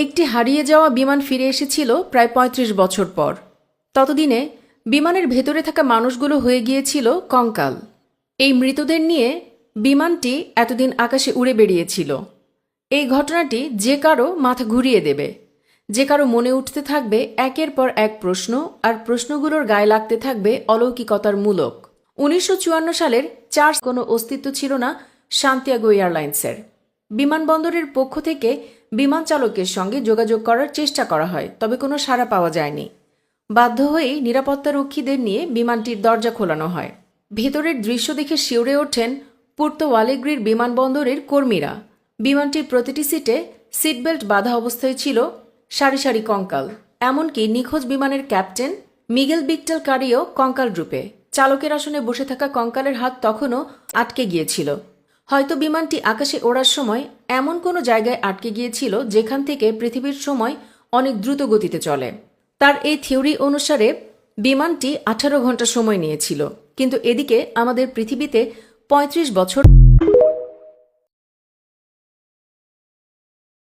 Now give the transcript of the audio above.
একটি হারিয়ে যাওয়া বিমান ফিরে এসেছিল প্রায় ৩৫ বছর পর। ততদিনে বিমানের ভেতরে থাকা মানুষগুলো হয়ে গিয়েছিল কঙ্কাল। এই মৃতদের নিয়ে বিমানটি এতদিন আকাশে উড়ে বেরিয়েছিল। এই ঘটনাটি যে কারো মাথা ঘুরিয়ে দেবে, যে কারো মনে উঠতে থাকবে একের পর এক প্রশ্ন, আর প্রশ্নগুলোর গায়ে লাগতে থাকবে অলৌকিকতার মূলক। ১৯৫৪ সালের ৪ কোনো অস্তিত্ব ছিল না সান্তিয়াগো এয়ারলাইন্সের। বিমানবন্দরের পক্ষ থেকে বিমান চালকের সঙ্গে যোগাযোগ করার চেষ্টা করা হয়, তবে কোনো সাড়া পাওয়া যায়নি। বাধ্য হয়েই নিরাপত্তারক্ষীদের নিয়ে বিমানটির দরজা খোলানো হয়। ভেতরের দৃশ্য দেখে শিউরে ওঠেন পুর্তো আলেগ্রির বিমানবন্দরের কর্মীরা। বিমানটির প্রতিটি সিটে সিটবেল্ট বাঁধা অবস্থায় ছিল সারি সারি কঙ্কাল। এমনকি নিখোঁজ বিমানের ক্যাপ্টেন মিগেল বিকটেল কারিও কঙ্কাল রূপে। চালকের আসনে বসে থাকা কঙ্কালের হাত তখনও আটকে গিয়েছিল। হয়তো বিমানটি আকাশে ওড়ার সময় এমন কোনো জায়গায় আটকে গিয়েছিল যেখান থেকে পৃথিবীর সময় অনেক দ্রুত গতিতে চলে। তার এই থিওরি অনুসারে বিমানটি 18 ঘন্টা সময় নিয়েছিল, কিন্তু এদিকে আমাদের পৃথিবীতে 35 বছর